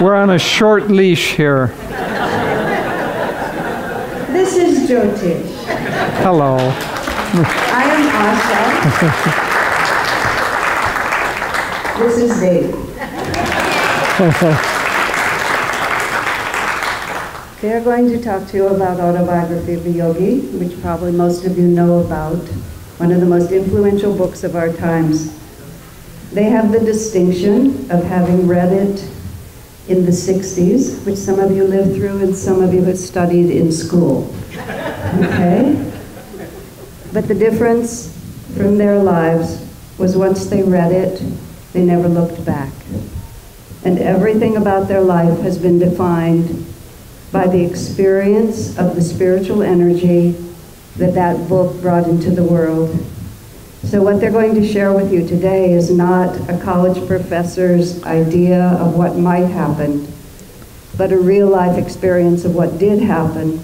We're on a short leash here. This is Jyotish. Hello. I am Asha. This is Devi. They are going to talk to you about Autobiography of a Yogi, which probably most of you know about, one of the most influential books of our times. They have the distinction of having read it in the 60s, which some of you lived through and some of you have studied in school. Okay? But the difference from their lives was once they read it, they never looked back. And everything about their life has been defined by the experience of the spiritual energy that that book brought into the world. So what they're going to share with you today is not a college professor's idea of what might happen, but a real life experience of what did happen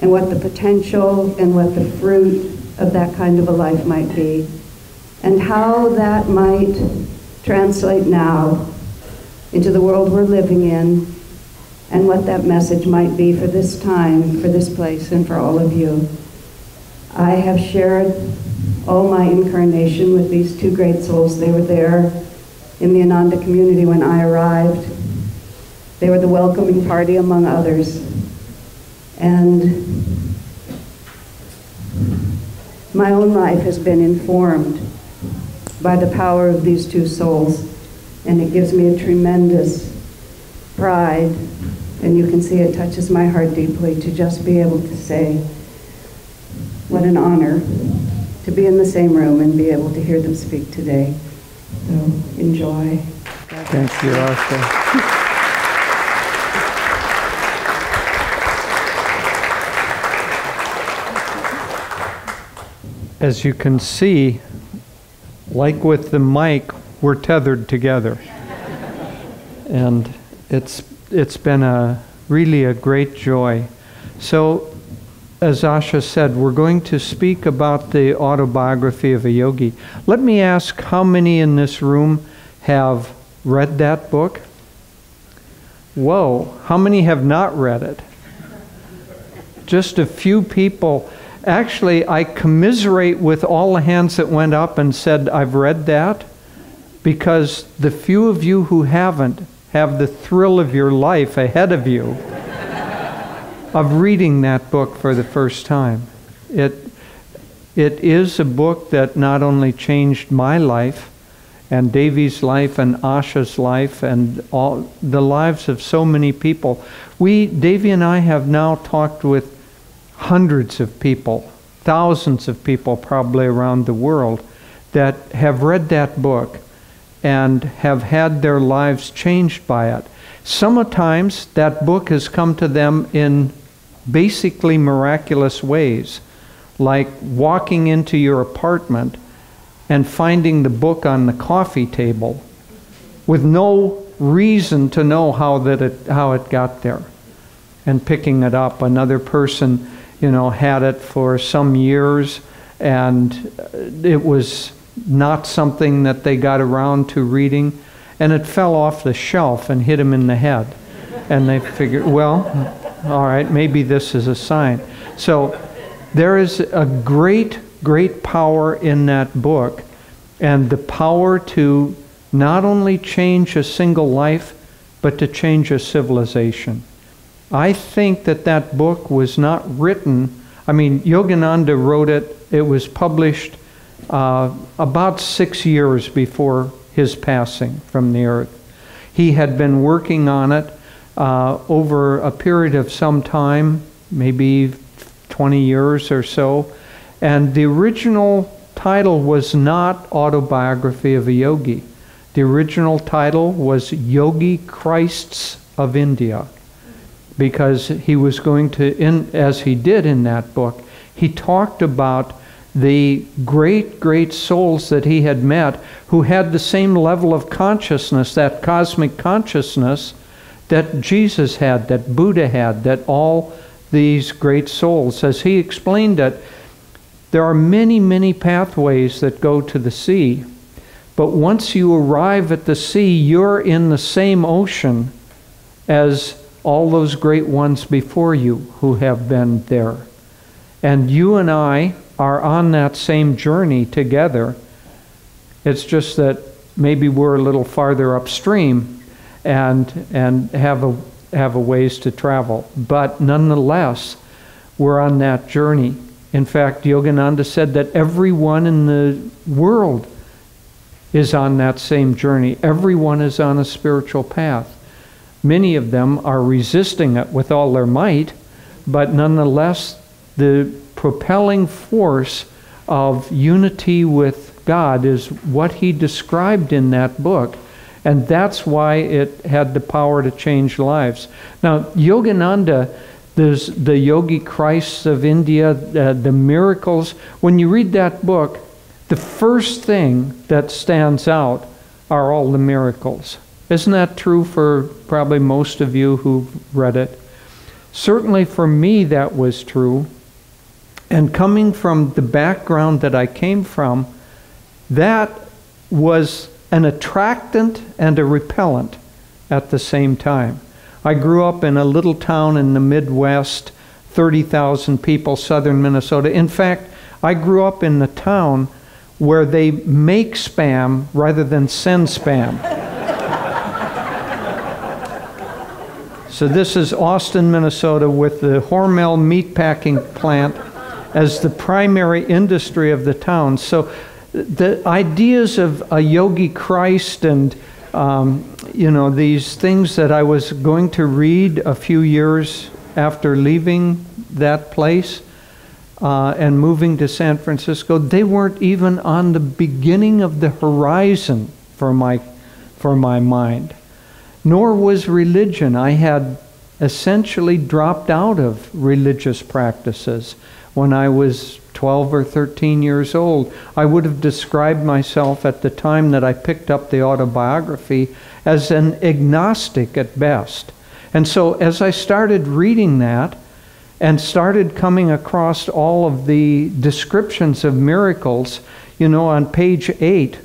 and what the potential and what the fruit of that kind of a life might be, and how that might translate now into the world we're living in, and what that message might be for this time, for this place, and for all of you. I have shared all my incarnation with these two great souls. They were there in the Ananda community when I arrived. They were the welcoming party among others. And my own life has been informed by the power of these two souls, and it gives me a tremendous pride, and you can see it touches my heart deeply to just be able to say, what an honor to be in the same room and be able to hear them speak today. So enjoy. Thank you, Asha. As you can see, like with the mic, we're tethered together. And it's been really a great joy. So, as Asha said, we're going to speak about the Autobiography of a Yogi. Let me ask, how many in this room have read that book? Whoa, how many have not read it? Just a few people. Actually, I commiserate with all the hands that went up and said, I've read that, because the few of you who haven't have the thrill of your life ahead of you of reading that book for the first time. It is a book that not only changed my life and Devi's life and Asha's life and all the lives of so many people. Devi and I have now talked with hundreds of people, thousands of people probably around the world that have read that book and have had their lives changed by it. Sometimes that book has come to them in basically miraculous ways, like walking into your apartment and finding the book on the coffee table with no reason to know how it got there, and picking it up. Another person, had it for some years, and it was not something that they got around to reading, and it fell off the shelf and hit them in the head. And they figured, well, all right, maybe this is a sign. So there is a great, great power in that book, and the power to not only change a single life, but to change a civilization. I think that book was not written, Yogananda wrote it. It was published about 6 years before his passing from the earth. He had been working on it over a period of some time, maybe 20 years or so, and the original title was not Autobiography of a Yogi. The original title was Yogi Christs of India, because he was going to, as he did in that book, he talked about the great, great souls that he had met who had the same level of consciousness, that cosmic consciousness that Jesus had, that Buddha had, that all these great souls. As he explained it, there are many, many pathways that go to the sea, but once you arrive at the sea, you're in the same ocean as all those great ones before you who have been there. And you and I are on that same journey together. It's just that maybe we're a little farther upstream and have a ways to travel. But nonetheless, we're on that journey. In fact, Yogananda said that everyone in the world is on that same journey. Everyone is on a spiritual path. Many of them are resisting it with all their might, but nonetheless, the propelling force of unity with God is what he described in that book. And that's why it had the power to change lives. Now, Yogananda, there's the Yogi Christs of India, the miracles. When you read that book, the first thing that stands out are all the miracles. Isn't that true for probably most of you who've read it? Certainly for me that was true. And coming from the background that I came from, that was an attractant and a repellent at the same time. I grew up in a little town in the Midwest, 30,000 people, southern Minnesota. In fact, I grew up in the town where they make spam rather than send spam. So this is Austin, Minnesota, with the Hormel meatpacking plant as the primary industry of the town. So the ideas of a Yogi Christ and these things that I was going to read a few years after leaving that place and moving to San Francisco, they weren't even on the beginning of the horizon for my mind. Nor was religion. I had essentially dropped out of religious practices when I was 12 or 13 years old. I would have described myself at the time that I picked up the Autobiography as an agnostic at best. And so as I started reading that and started coming across all of the descriptions of miracles, on page 8,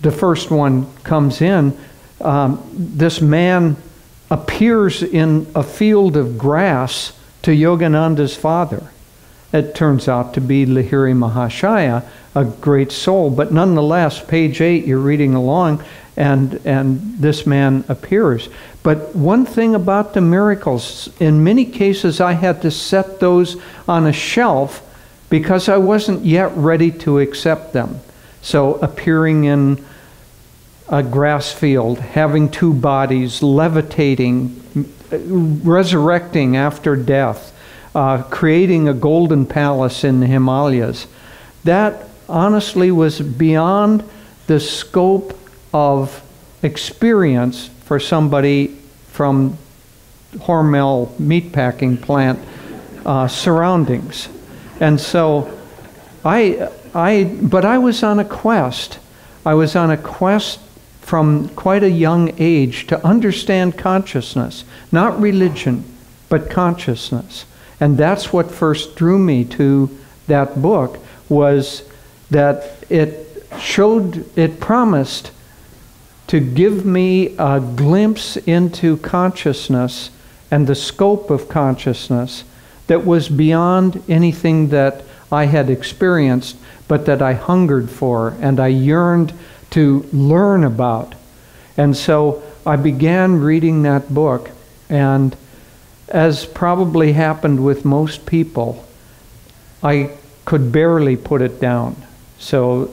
the first one comes in, this man appears in a field of grass to Yogananda's father. It turns out to be Lahiri Mahashaya, a great soul. But nonetheless, page 8, you're reading along, and this man appears. But one thing about the miracles, in many cases I had to set those on a shelf because I wasn't yet ready to accept them. So appearing in a grass field, having two bodies, levitating, resurrecting after death, creating a golden palace in the Himalayas. That honestly was beyond the scope of experience for somebody from Hormel meatpacking plant surroundings. And so but I was on a quest. I was on a quest from quite a young age to understand consciousness, not religion, but consciousness. And that's what first drew me to that book, was that it promised to give me a glimpse into consciousness and the scope of consciousness that was beyond anything that I had experienced, but that I hungered for and I yearned to learn about. And so I began reading that book, and as probably happened with most people, I could barely put it down. So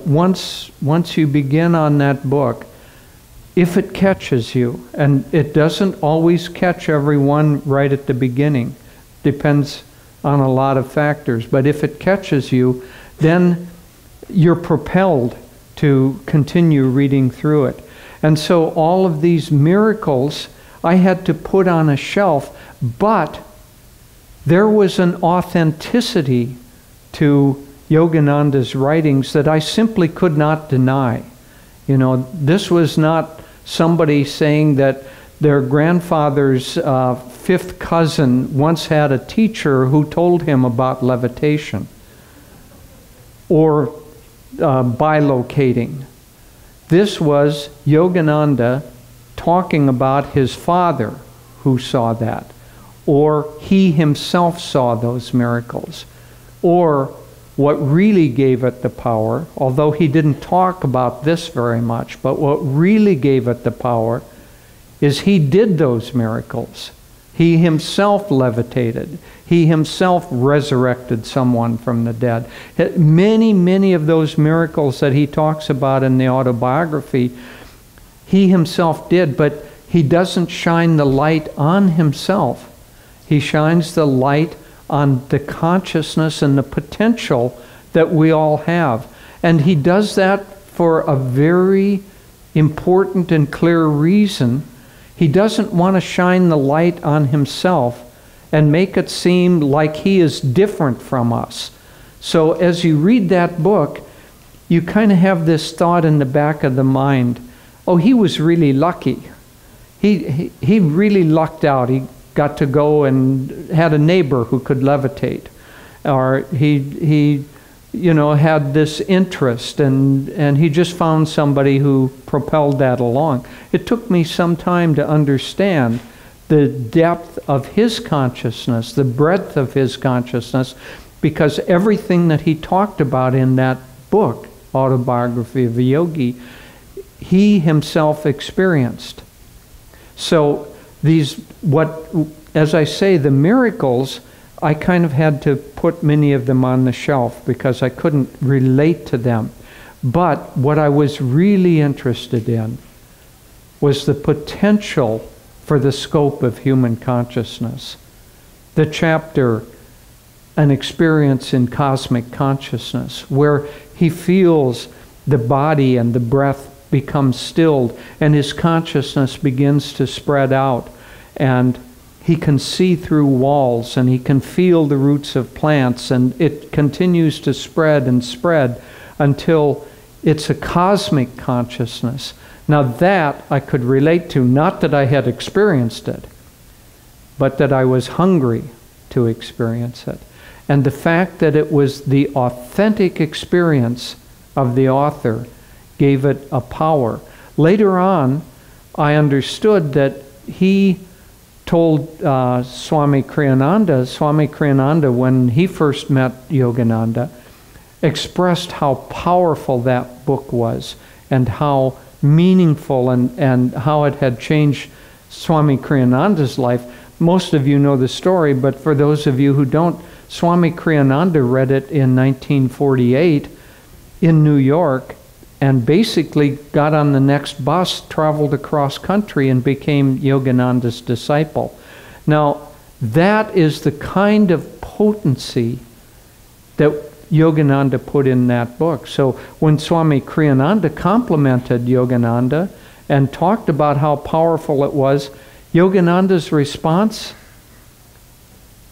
once you begin on that book, if it catches you, and it doesn't always catch everyone right at the beginning, depends on a lot of factors, but if it catches you, then you're propelled to continue reading through it. And so all of these miracles I had to put on a shelf, but there was an authenticity to Yogananda's writings that I simply could not deny. This was not somebody saying that their grandfather's fifth cousin once had a teacher who told him about levitation or bilocating. This was Yogananda talking about his father who saw that, or he himself saw those miracles, or what really gave it the power, although he didn't talk about this very much, but what really gave it the power is he did those miracles. He himself levitated. He himself resurrected someone from the dead. Many, many of those miracles that he talks about in the autobiography, he himself did, but he doesn't shine the light on himself. He shines the light on the consciousness and the potential that we all have. And he does that for a very important and clear reason. He doesn't want to shine the light on himself and make it seem like he is different from us. So as you read that book, you kind of have this thought in the back of the mind, oh, he was really lucky. He really lucked out. He got to go and had a neighbor who could levitate. Or he had this interest, and he just found somebody who propelled that along. It took me some time to understand the depth of his consciousness, the breadth of his consciousness, because everything that he talked about in that book, Autobiography of a Yogi, he himself experienced. So as I say, the miracles, I kind of had to put many of them on the shelf because I couldn't relate to them. But what I was really interested in was the potential for the scope of human consciousness. The chapter, An Experience in Cosmic Consciousness, where he feels the body and the breath become stilled and his consciousness begins to spread out, and he can see through walls and he can feel the roots of plants, and it continues to spread and spread until it's a cosmic consciousness. Now that I could relate to, not that I had experienced it, but that I was hungry to experience it. And the fact that it was the authentic experience of the author gave it a power. Later on, I understood that he told Swami Kriyananda, when he first met Yogananda, expressed how powerful that book was and how meaningful and how it had changed Swami Kriyananda's life. Most of you know the story, but for those of you who don't, Swami Kriyananda read it in 1948 in New York, and basically got on the next bus, traveled across country, and became Yogananda's disciple. Now, that is the kind of potency that Yogananda put in that book. So when Swami Kriyananda complimented Yogananda and talked about how powerful it was, Yogananda's response,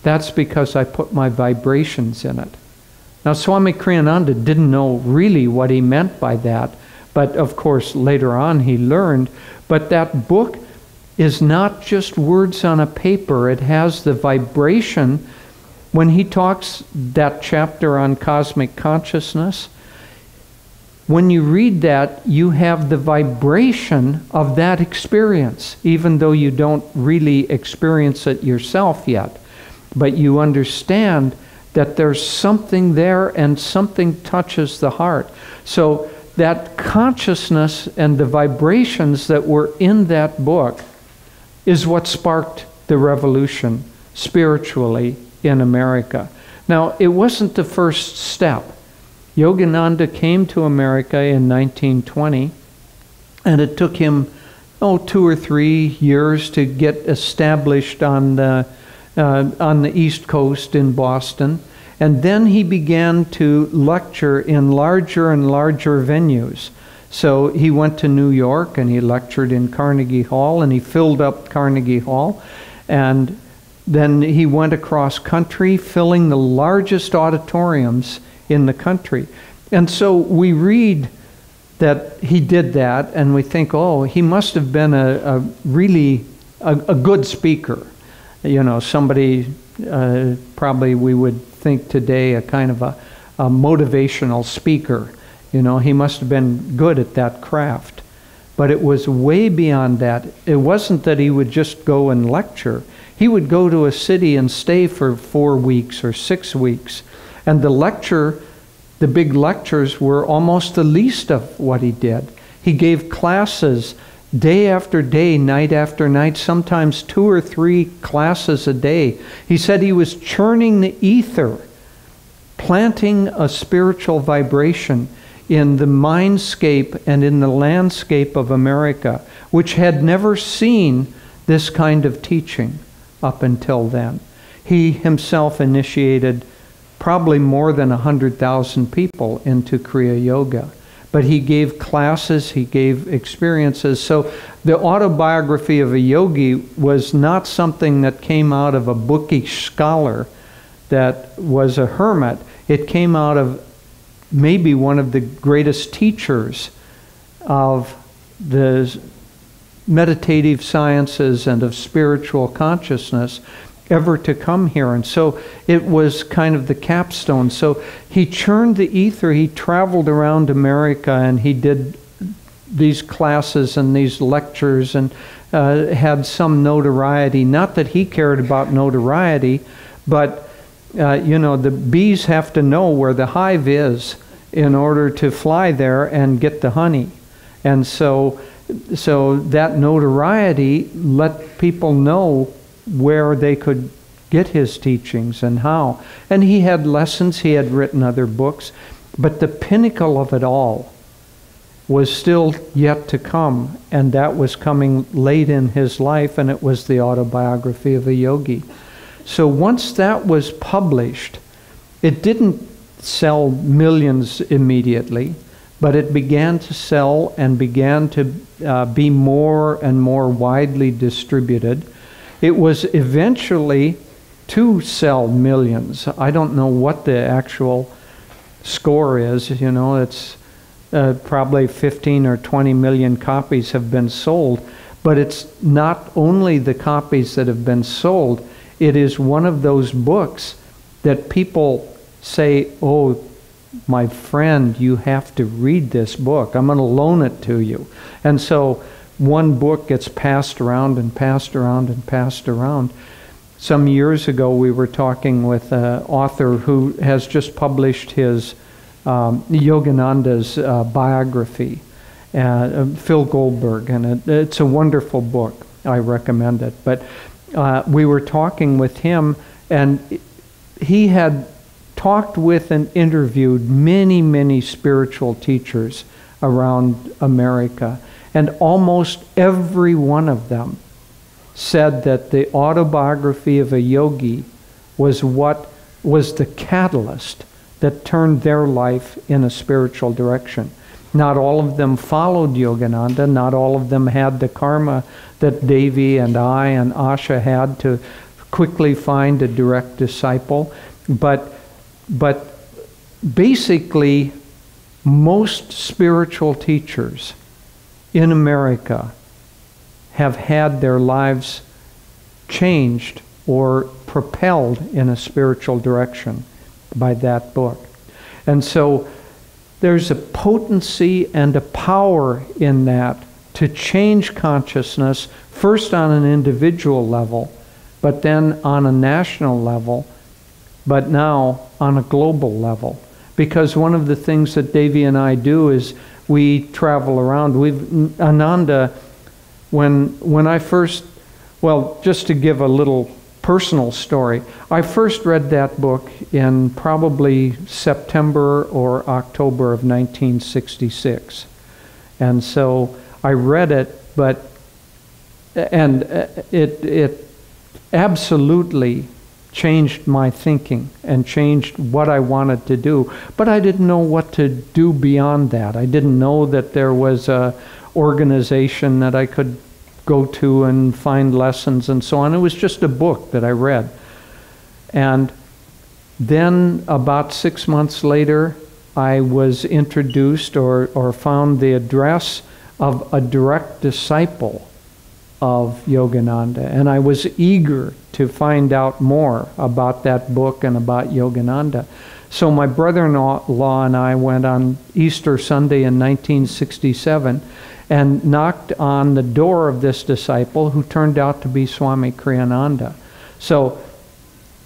that's because I put my vibrations in it. Now, Swami Kriyananda didn't know really what he meant by that, but of course later on he learned. But that book is not just words on a paper. It has the vibration. When he talks that chapter on cosmic consciousness, when you read that, you have the vibration of that experience, even though you don't really experience it yourself yet. But you understand that there's something there and something touches the heart. So that consciousness and the vibrations that were in that book is what sparked the revolution spiritually in America. Now, it wasn't the first step. Yogananda came to America in 1920, and it took him 2 or 3 years to get established on the East Coast in Boston. And then he began to lecture in larger and larger venues. So he went to New York and he lectured in Carnegie Hall, and he filled up Carnegie Hall. And then he went across country, filling the largest auditoriums in the country. And so we read that he did that, and we think, oh, he must have been a really good speaker. You know, somebody probably we would think today a kind of a motivational speaker. You know, he must have been good at that craft. But it was way beyond that. It wasn't that he would just go and lecture. He would go to a city and stay for 4 weeks or 6 weeks. And the big lectures were almost the least of what he did. He gave classes day after day, night after night, sometimes 2 or 3 classes a day. He said he was churning the ether, planting a spiritual vibration in the mindscape and in the landscape of America, which had never seen this kind of teaching up until then. He himself initiated probably more than 100,000 people into Kriya Yoga. But he gave classes, he gave experiences. So the autobiography of a yogi was not something that came out of a bookish scholar that was a hermit. It came out of maybe one of the greatest teachers of the meditative sciences and of spiritual consciousness ever to come here. And so it was kind of the capstone. So he churned the ether. He traveled around America and he did these classes and these lectures and had some notoriety. Not that he cared about notoriety, but the bees have to know where the hive is in order to fly there and get the honey. And so that notoriety let people know where they could get his teachings and how. And he had lessons, he had written other books, but the pinnacle of it all was still yet to come, and that was coming late in his life, and it was the Autobiography of a Yogi. So once that was published, it didn't sell millions immediately, but it began to sell and began to be more and more widely distributed. It was eventually to sell millions. I don't know what the actual score is. It's probably 15 or 20 million copies have been sold. But it's not only the copies that have been sold. It is one of those books that people say, oh, my friend, you have to read this book. I'm going to loan it to you. And so one book gets passed around and passed around and passed around. Some years ago, we were talking with an author who has just published his Yogananda's biography, Phil Goldberg, and it's a wonderful book. I recommend it. But we were talking with him, and he had talked with and interviewed many, many spiritual teachers around America. And almost every one of them said that the Autobiography of a Yogi was what was the catalyst that turned their life in a spiritual direction. Not all of them followed Yogananda. Not all of them had the karma that Devi and I and Asha had to quickly find a direct disciple. But basically, most spiritual teachers in America have had their lives changed or propelled in a spiritual direction by that book. And so there's a potency and a power in that to change consciousness, first on an individual level, but then on a national level, but now on a global level. Because one of the things that Devi and I do is we travel around. Ananda, when I first, well, just to give a little personal story, I first read that book in probably September or October of 1966. And so I read it, and it absolutely changed my thinking and changed what I wanted to do. But I didn't know what to do beyond that. I didn't know that there was a organization that I could go to and find lessons and so on. It was just a book that I read. And then about 6 months later, I was introduced or found the address of a direct disciple of Yogananda. And I was eager to find out more about that book and about Yogananda. So my brother-in-law and I went on Easter Sunday in 1967, and knocked on the door of this disciple who turned out to be Swami Kriyananda. So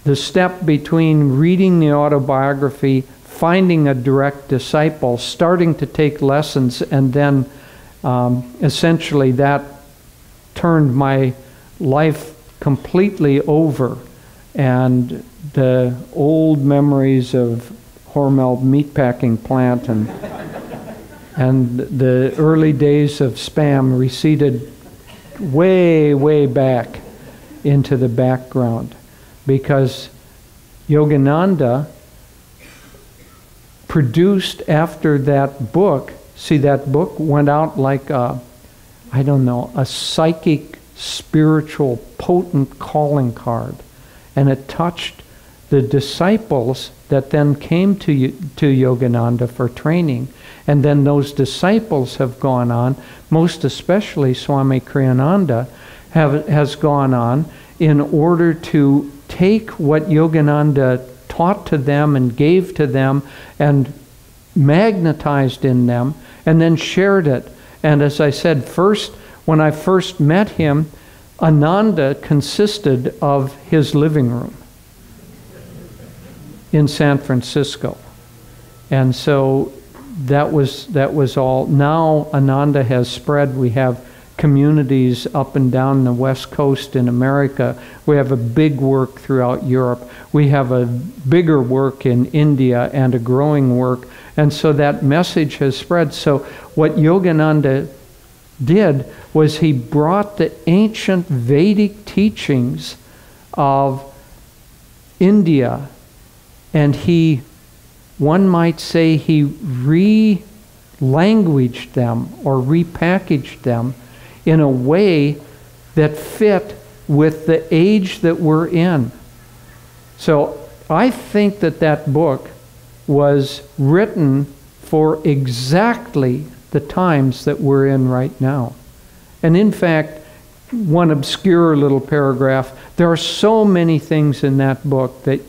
the step between reading the autobiography, finding a direct disciple, starting to take lessons, and then essentially that turned my life completely over. And the old memories of Hormel meatpacking plant and the early days of Spam receded way, way back into the background, because Yogananda produced after that book. See, that book went out like a psychic, spiritual, potent calling card. And it touched the disciples that then came to Yogananda for training. And then those disciples have gone on, most especially Swami Kriyananda has gone on in order to take what Yogananda taught to them and gave to them and magnetized in them and then shared it. And as I said, when I first met him, Ananda consisted of his living room in San Francisco. And so that was all. Now Ananda has spread. We have communities up and down the West Coast in America. We have a big work throughout Europe. We have a bigger work in India and a growing work. And so that message has spread. So what Yogananda did was he brought the ancient Vedic teachings of India, and one might say he re-languaged them or repackaged them in a way that fit with the age that we're in. So I think that book was written for exactly the times that we're in right now. And in fact, one obscure little paragraph, there are so many things in that book that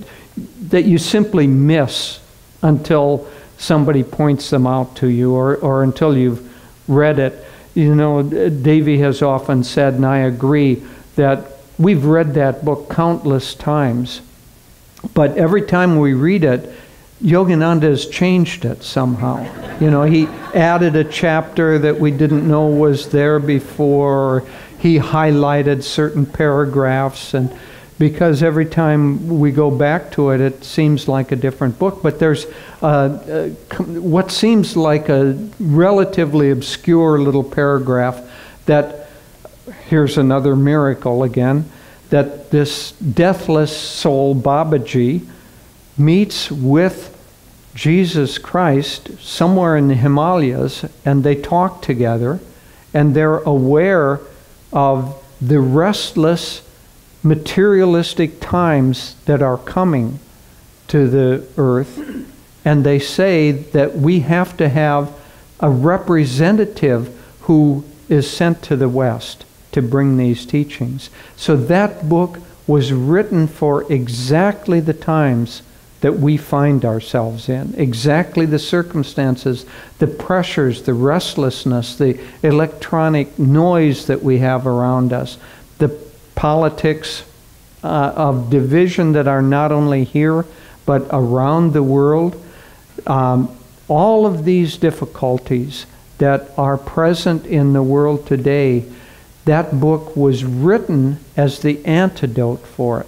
you simply miss until somebody points them out to you or until you've read it. You know, Devi has often said, and I agree, that we've read that book countless times, but every time we read it, Yogananda has changed it somehow. You know, he added a chapter that we didn't know was there before, or he highlighted certain paragraphs, and because every time we go back to it, it seems like a different book. But there's what seems like a relatively obscure little paragraph that, here's another miracle again, that this deathless soul, Babaji, meets with Jesus Christ somewhere in the Himalayas, and they talk together, and they're aware of the restless, materialistic times that are coming to the earth, and they say that we have to have a representative who is sent to the West to bring these teachings. So that book was written for exactly the times that we find ourselves in, exactly the circumstances, the pressures, the restlessness, the electronic noise that we have around us, the politics of division that are not only here but around the world. All of these difficulties that are present in the world today, that book was written as the antidote for it.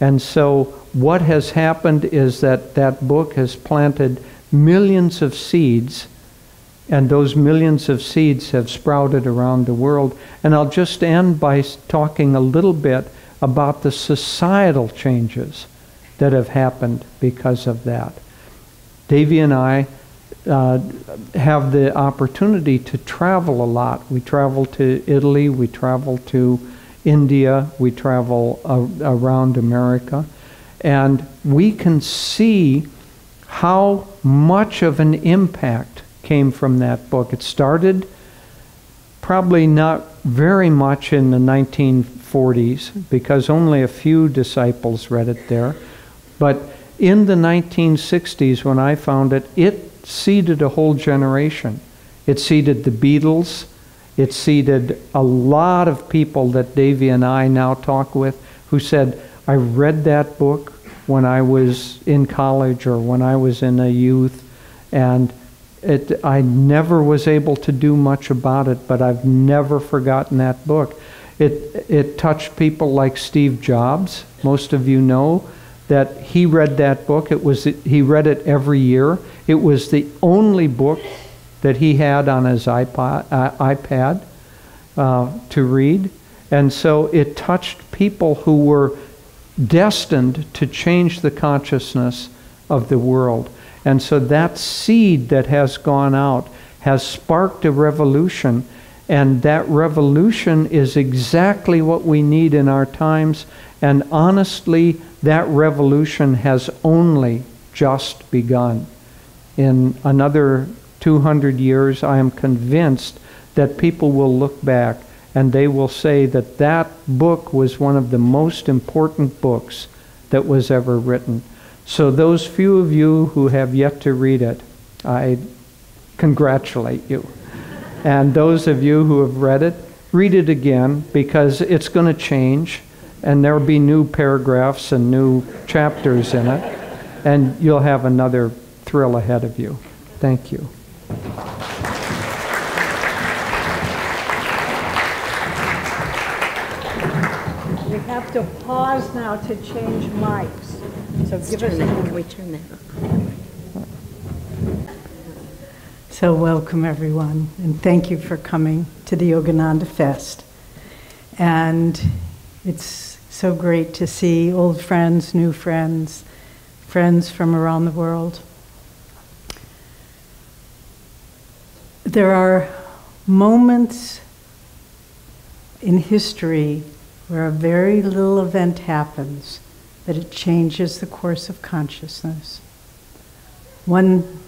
And so what has happened is that book has planted millions of seeds, and those millions of seeds have sprouted around the world. And I'll just end by talking a little bit about the societal changes that have happened because of that. Devi and I have the opportunity to travel a lot. We travel to Italy, we travel to India, we travel around America, and we can see how much of an impact came from that book. It started probably not very much in the 1940s because only a few disciples read it there, but in the 1960s when I found it, it seeded a whole generation. It seeded the Beatles, It seeded a lot of people that Devi and I now talk with who said, I read that book when I was in college or when I was in a youth, and I never was able to do much about it, but I've never forgotten that book. It touched people like Steve Jobs. Most of you know that he read that book. He read it every year. It was the only book that he had on his iPad to read. And so it touched people who were destined to change the consciousness of the world. And so that seed that has gone out has sparked a revolution, and that revolution is exactly what we need in our times. And honestly, that revolution has only just begun. In another 200 years, I am convinced that people will look back and they will say that that book was one of the most important books that was ever written. So those few of you who have yet to read it, I congratulate you. And those of you who have read it again, because it's going to change, and there'll be new paragraphs and new chapters in it, and you'll have another thrill ahead of you. Thank you. We have to pause now to change mics. So give us a minute. Can we turn that up? So welcome everyone, and thank you for coming to the Yogananda Fest. And it's so great to see old friends, new friends, friends from around the world. There are moments in history where a very little event happens, that it changes the course of consciousness. One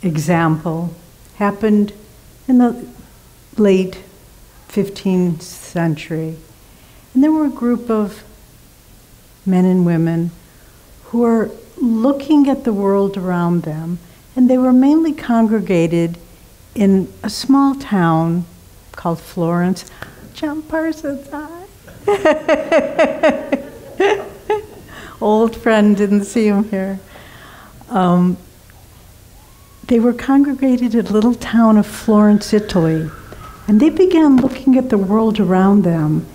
example happened in the late 15th century. And there were a group of men and women who were looking at the world around them, and they were mainly congregated in a small town called Florence. John Parsons, hi. Old friend, didn't see him here. They were congregated at a little town of Florence, Italy, and they began looking at the world around them,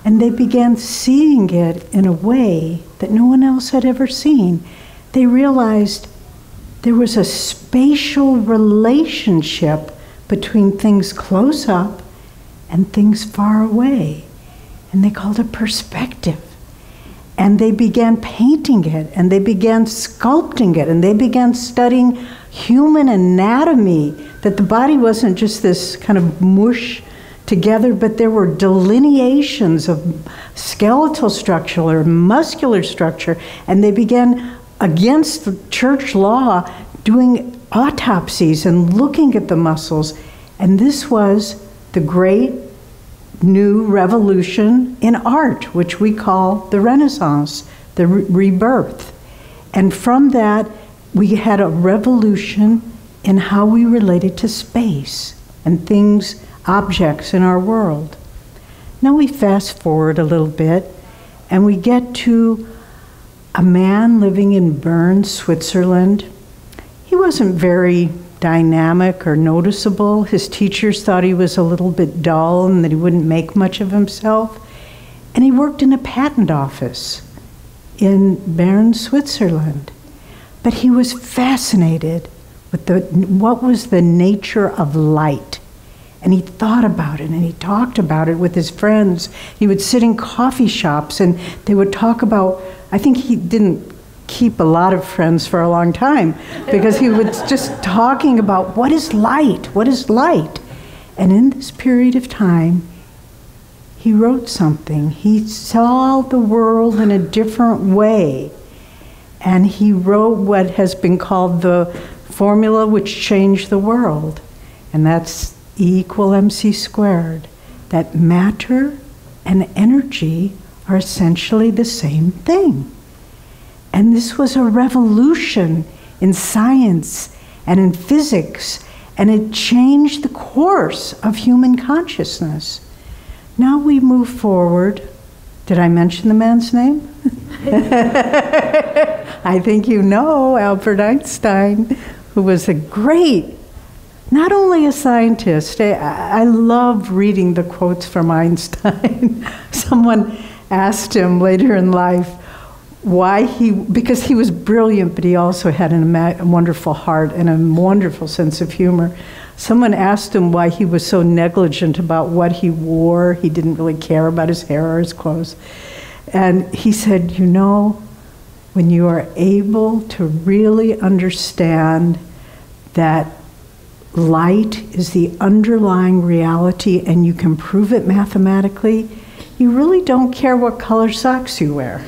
and they began seeing it in a way that no one else had ever seen. They realized there was a spatial relationship between things close up and things far away, and they called it perspective. And they began painting it, and they began sculpting it, and they began studying human anatomy, that the body wasn't just this kind of mush together, but there were delineations of skeletal structure or muscular structure, and they began, against the church law, doing autopsies and looking at the muscles. And this was the great new revolution in art, which we call the Renaissance, the rebirth. And from that, we had a revolution in how we related to space and things, objects in our world. Now we fast forward a little bit, and we get to a man living in Bern, Switzerland. He wasn't very dynamic or noticeable. His teachers thought he was a little bit dull and that he wouldn't make much of himself. And he worked in a patent office in Bern, Switzerland. But he was fascinated with what was the nature of light. And he thought about it, and he talked about it with his friends. He would sit in coffee shops, and they would talk about, I think he didn't keep a lot of friends for a long time, because he was just talking about what is light, what is light? And in this period of time, he wrote something. He saw the world in a different way. And he wrote what has been called the formula which changed the world. And that's E = mc squared. That matter and energy are essentially the same thing. And this was a revolution in science and in physics And it changed the course of human consciousness. Now we move forward. Did I mention the man's name? I think you know Albert Einstein, who was a great, not only a scientist. I love reading the quotes from Einstein. Someone asked him later in life why because he was brilliant, but he also had a wonderful heart and a wonderful sense of humor. Someone asked him why he was so negligent about what he wore. He didn't really care about his hair or his clothes. And he said, you know, when you are able to really understand that light is the underlying reality and you can prove it mathematically, you really don't care what color socks you wear.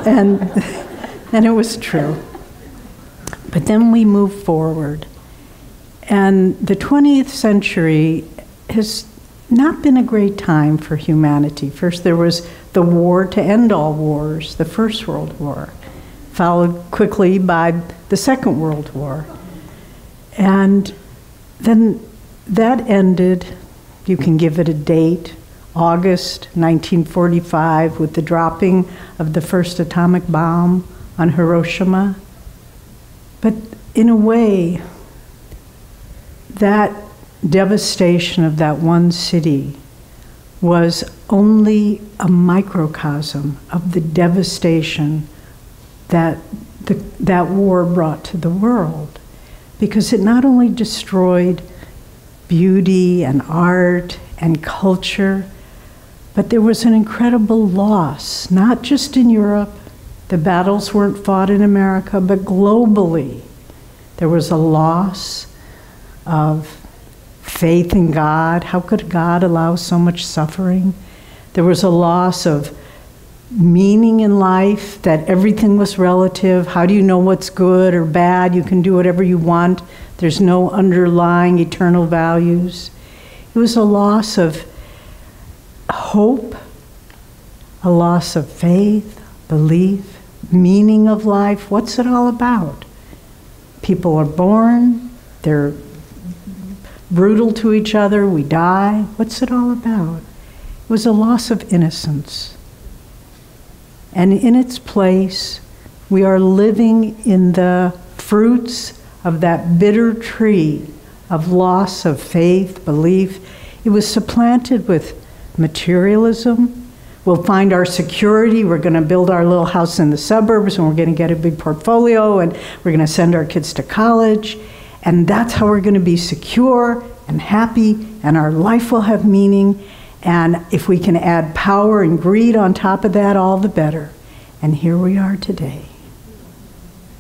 and it was true. But then we move forward. And the 20th century has not been a great time for humanity. First there was the war to end all wars, the First World War, followed quickly by the Second World War. And then that ended, you can give it a date, August 1945, with the dropping of the first atomic bomb on Hiroshima. But in a way, that devastation of that one city was only a microcosm of the devastation that that war brought to the world, because it not only destroyed beauty and art and culture, but there was an incredible loss, not just in Europe. The battles weren't fought in America, but globally. There was a loss of faith in God. How could God allow so much suffering? There was a loss of meaning in life, that everything was relative. How do you know what's good or bad? You can do whatever you want. There's no underlying eternal values. It was a loss of hope, a loss of faith, belief, meaning of life. What's it all about? People are born, they're brutal to each other, we die. What's it all about? It was a loss of innocence. And in its place, we are living in the fruits of that bitter tree of loss of faith, belief. It was supplanted with materialism. We'll find our security. We're going to build our little house in the suburbs, and we're going to get a big portfolio, and we're going to send our kids to college. And that's how we're going to be secure and happy, and our life will have meaning. And if we can add power and greed on top of that, all the better. And here we are today,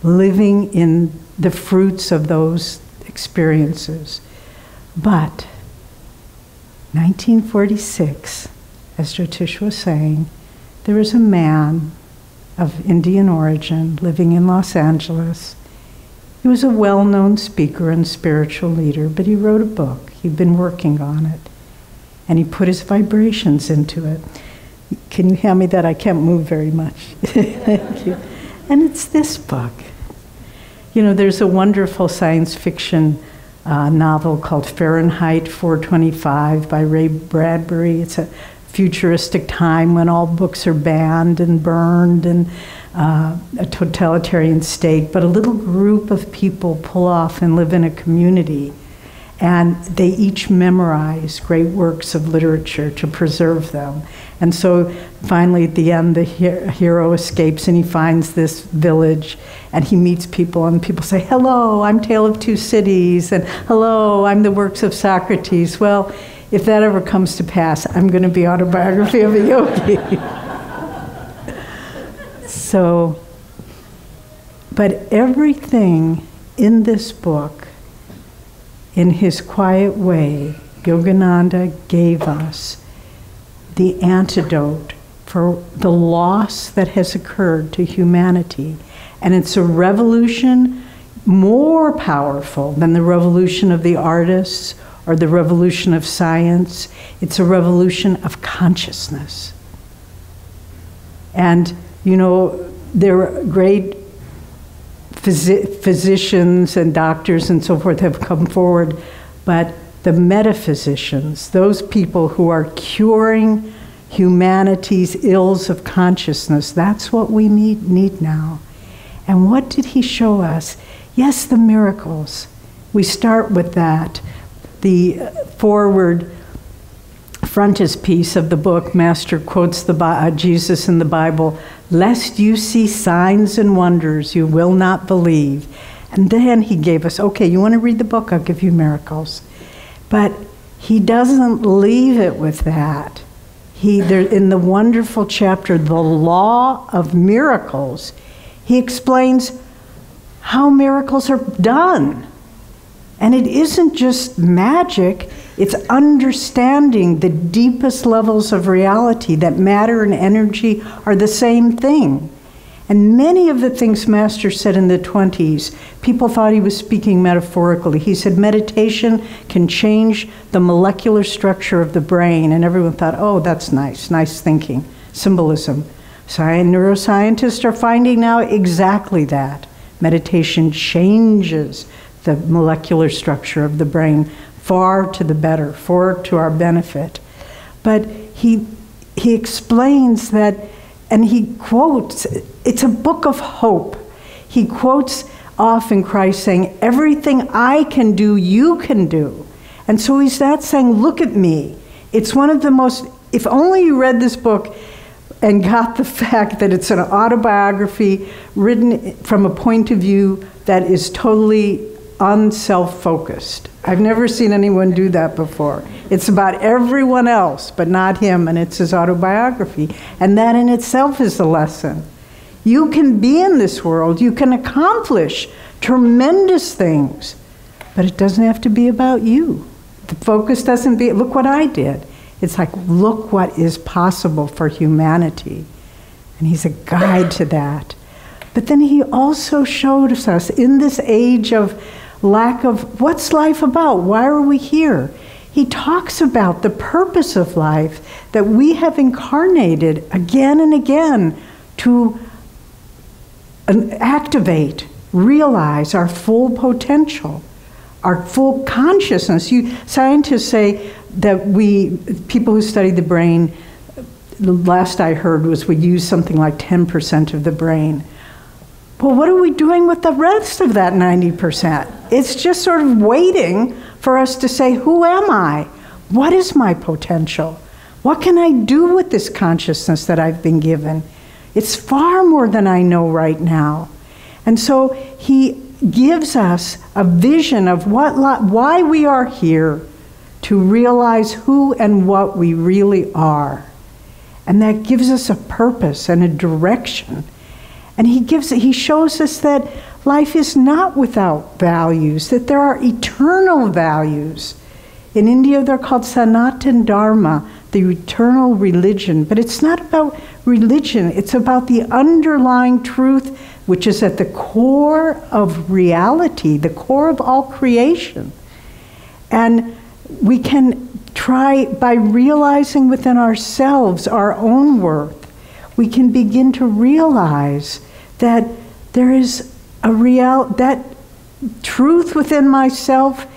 living in the fruits of those experiences. But 1946, as Jyotish was saying, there was a man of Indian origin living in Los Angeles. He was a well-known speaker and spiritual leader, but he wrote a book. He'd been working on it, and he put his vibrations into it. Can you hand me that? I can't move very much. Thank you. And it's this book. You know, there's a wonderful science fiction novel called Fahrenheit 425 by Ray Bradbury. It's a futuristic time when all books are banned and burned and a totalitarian state, but a little group of people pull off and live in a community, and they each memorize great works of literature to preserve them. And so finally at the end, the hero escapes and he finds this village and he meets people, and people say, hello, I'm Tale of Two Cities, and hello, I'm the works of Socrates. Well, if that ever comes to pass, I'm going to be Autobiography of a Yogi. So, but everything in this book, in his quiet way, Yogananda gave us the antidote for the loss that has occurred to humanity. And it's a revolution more powerful than the revolution of the artists or the revolution of science. It's a revolution of consciousness. And, you know, there are great physicians and doctors and so forth have come forward, but the metaphysicians, those people who are curing humanity's ills of consciousness, that's what we need now. And what did he show us? Yes, the miracles. We start with that. The forward frontispiece of the book, Master quotes Jesus in the Bible, "Lest you see signs and wonders, you will not believe." And then he gave us, okay, you want to read the book? I'll give you miracles. But he doesn't leave it with that. In the wonderful chapter, The Law of Miracles, he explains how miracles are done. And it isn't just magic, it's understanding the deepest levels of reality, that matter and energy are the same thing. And many of the things Master said in the 20s, people thought he was speaking metaphorically. He said meditation can change the molecular structure of the brain, and everyone thought, oh, that's nice thinking, symbolism. Neuroscientists are finding now exactly that. Meditation changes the molecular structure of the brain far to the better, far to our benefit. But he explains that, and he quotes, it's a book of hope. He quotes often Christ saying, everything I can do, you can do. And so he's not saying, look at me. It's one of the most, if only you read this book and got the fact that it's an autobiography written from a point of view that is totally unself-focused. I've never seen anyone do that before. It's about everyone else, but not him, and it's his autobiography. And that in itself is the lesson. You can be in this world, you can accomplish tremendous things, but it doesn't have to be about you. The focus doesn't be, look what I did. It's like, look what is possible for humanity. And he's a guide to that. But then he also showed us, in this age of lack of, what's life about? Why are we here? He talks about the purpose of life, that we have incarnated again and again to activate, realize our full potential, our full consciousness. Scientists say that people who study the brain, the last I heard was we use something like 10% of the brain. Well, what are we doing with the rest of that 90%? It's just sort of waiting for us to say, who am I? What is my potential? What can I do with this consciousness that I've been given? It's far more than I know right now. And so he gives us a vision of why we are here, to realize who and what we really are. And that gives us a purpose and a direction. And he shows us that life is not without values, that there are eternal values. In India, they're called Sanatan Dharma, the eternal religion. But it's not about religion. It's about the underlying truth, which is at the core of reality, the core of all creation. And we can try, by realizing within ourselves our own worth, we can begin to realize that there is that truth within myself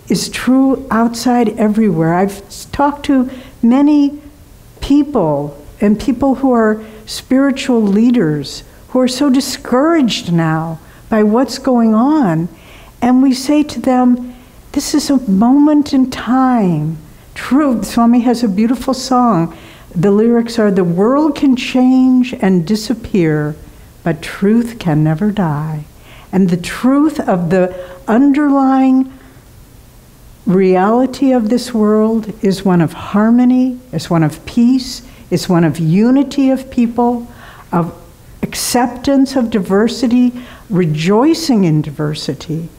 is true outside everywhere. I've talked to many people, and people who are spiritual leaders, who are so discouraged now by what's going on. And we say to them, this is a moment in time. True, Swami has a beautiful song. The lyrics are, the world can change and disappear, but truth can never die. And the truth of the underlying reality of this world is one of harmony, is one of peace, is one of unity of people, of acceptance of diversity, rejoicing in diversity.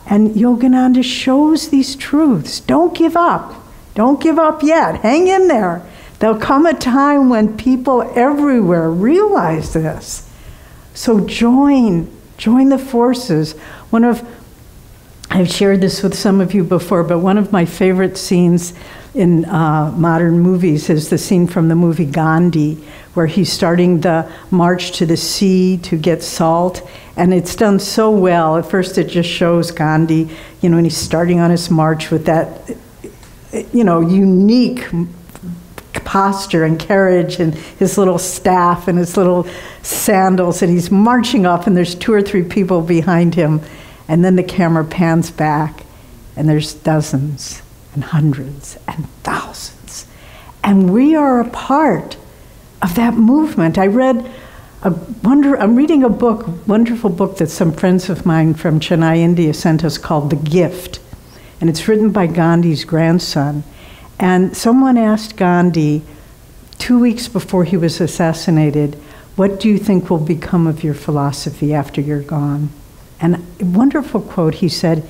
And Yogananda shows these truths. Don't give up. Don't give up yet. Hang in there. There'll come a time when people everywhere realize this. So join the forces. One of I've shared this with some of you before, but one of my favorite scenes in modern movies is the scene from the movie Gandhi, where he's starting the march to the sea to get salt, and it's done so well. At first it just shows Gandhi, and he's starting on his march with that, unique posture and carriage and his little staff and his little sandals, and he's marching off, and there's 2 or 3 people behind him. And then the camera pans back, and there's dozens and hundreds and thousands. And we are a part of that movement. I'm reading a wonderful book that some friends of mine from Chennai, India sent us called The Gift. And it's written by Gandhi's grandson. And someone asked Gandhi 2 weeks before he was assassinated, "What do you think will become of your philosophy after you're gone?" And a wonderful quote, he said,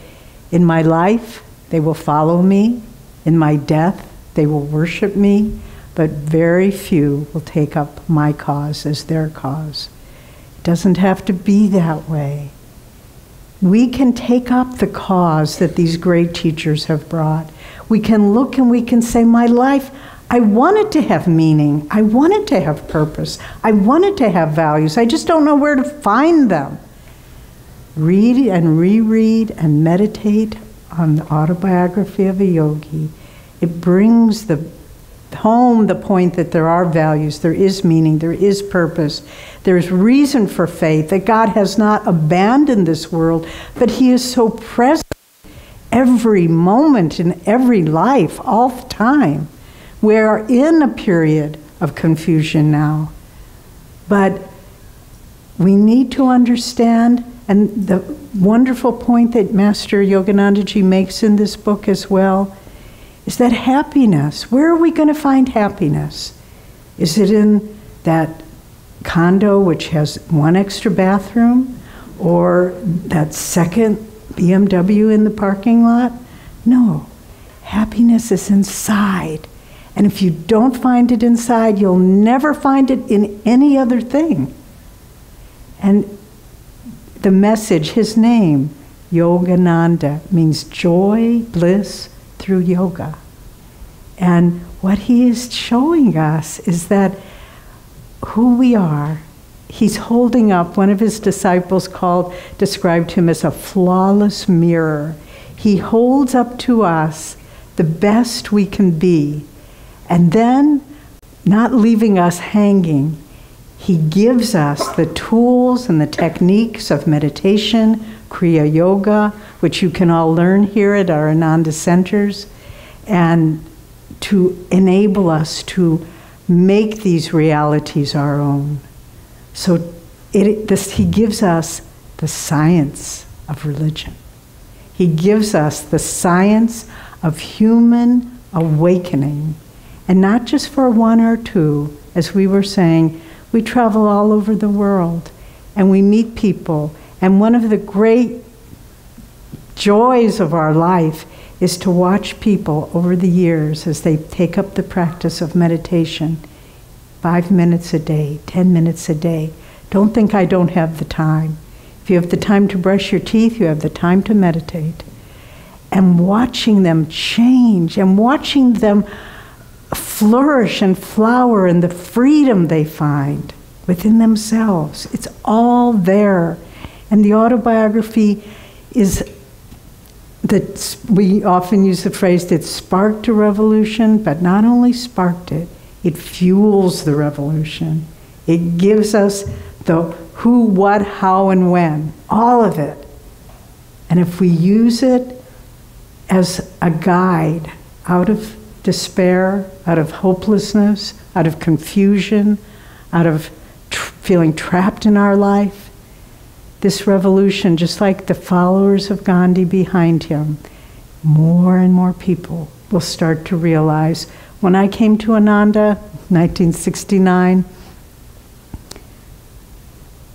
"In my life, they will follow me. In my death, they will worship me. But very few will take up my cause as their cause." It doesn't have to be that way. We can take up the cause that these great teachers have brought. We can look and we can say, my life, I want it to have meaning. I want it to have purpose. I want it to have values. I just don't know where to find them. Read and reread and meditate on the Autobiography of a Yogi. It brings home the point that there are values, there is meaning, there is purpose, there's reason for faith, that God has not abandoned this world, but He is so present every moment in every life, all the time. We are in a period of confusion now, but we need to understand. And the wonderful point that Master Yogananda ji makes in this book as well is that happiness, where are we going to find happiness? Is it in that condo which has 1 extra bathroom, or that second BMW in the parking lot? No, happiness is inside. And if you don't find it inside, you'll never find it in any other thing. And the message, his name, Yogananda, means joy, bliss through yoga. And what he is showing us is that who we are, he's holding up, one of his disciples described him as a flawless mirror. He holds up to us the best we can be, and then, not leaving us hanging, he gives us the tools and the techniques of meditation, Kriya Yoga, which you can all learn here at our Ananda centers, and to enable us to make these realities our own. So he gives us the science of religion. He gives us the science of human awakening, and not just for 1 or 2, as we were saying. We travel all over the world, and we meet people. And one of the great joys of our life is to watch people over the years as they take up the practice of meditation. 5 minutes a day, 10 minutes a day. Don't think I don't have the time. If you have the time to brush your teeth, you have the time to meditate. And watching them change, and watching them flourish and flower in the freedom they find within themselves. It's all there. And the autobiography is that we often use the phrase that sparked a revolution, but not only sparked it, it fuels the revolution. It gives us the who, what, how, and when, all of it. And if we use it as a guide out of despair, out of hopelessness, out of confusion, out of feeling trapped in our life, this revolution, just like the followers of Gandhi behind him, more and more people will start to realize. When I came to Ananda, 1969,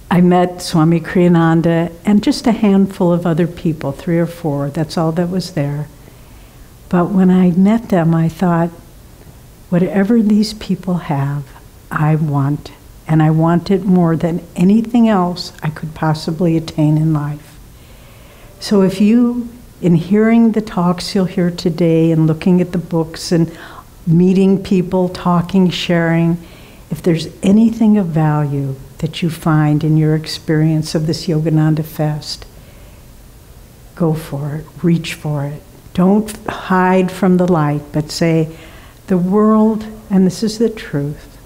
I met Swami Kriyananda and just a handful of other people, 3 or 4, that's all that was there. But when I met them, I thought, whatever these people have, I want. And I want it more than anything else I could possibly attain in life. So if you in hearing the talks you'll hear today and looking at the books and meeting people, talking, sharing, if there's anything of value that you find in your experience of this Yogananda Fest, go for it, reach for it. Don't hide from the light, but say, the world, and this is the truth,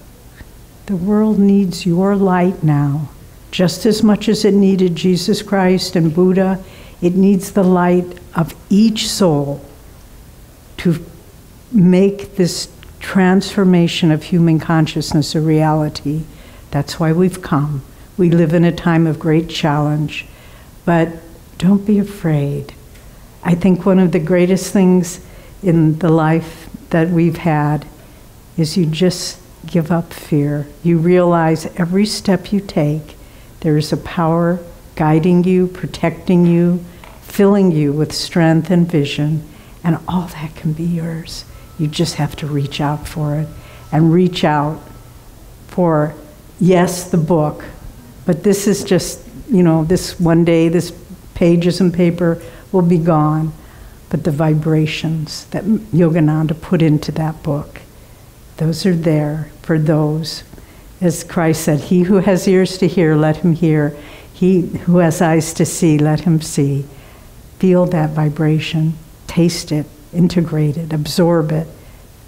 the world needs your light now, just as much as it needed Jesus Christ and Buddha. It needs the light of each soul to make this transformation of human consciousness a reality. That's why we've come. We live in a time of great challenge, but don't be afraid. I think one of the greatest things in the life that we've had is you just give up fear. You realize every step you take, there is a power guiding you, protecting you, filling you with strength and vision, and all that can be yours. You just have to reach out for it, and reach out for, yes, the book, but this is just, this one day, this pages and paper will be gone, but the vibrations that Yogananda put into that book, those are there for those. As Christ said, he who has ears to hear, let him hear. He who has eyes to see, let him see. Feel that vibration, taste it, integrate it, absorb it,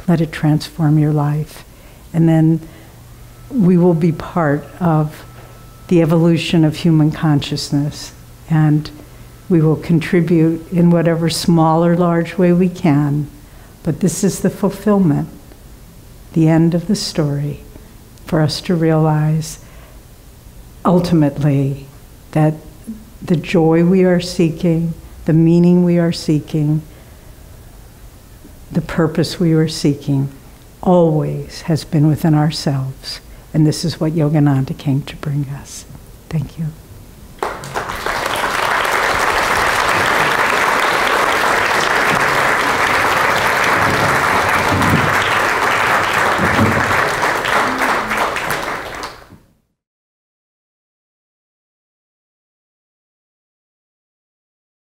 let it transform your life. And then we will be part of the evolution of human consciousness, and we will contribute in whatever small or large way we can. But this is the fulfillment, the end of the story, for us to realize ultimately that the joy we are seeking, the meaning we are seeking, the purpose we are seeking always has been within ourselves. And this is what Yogananda came to bring us. Thank you.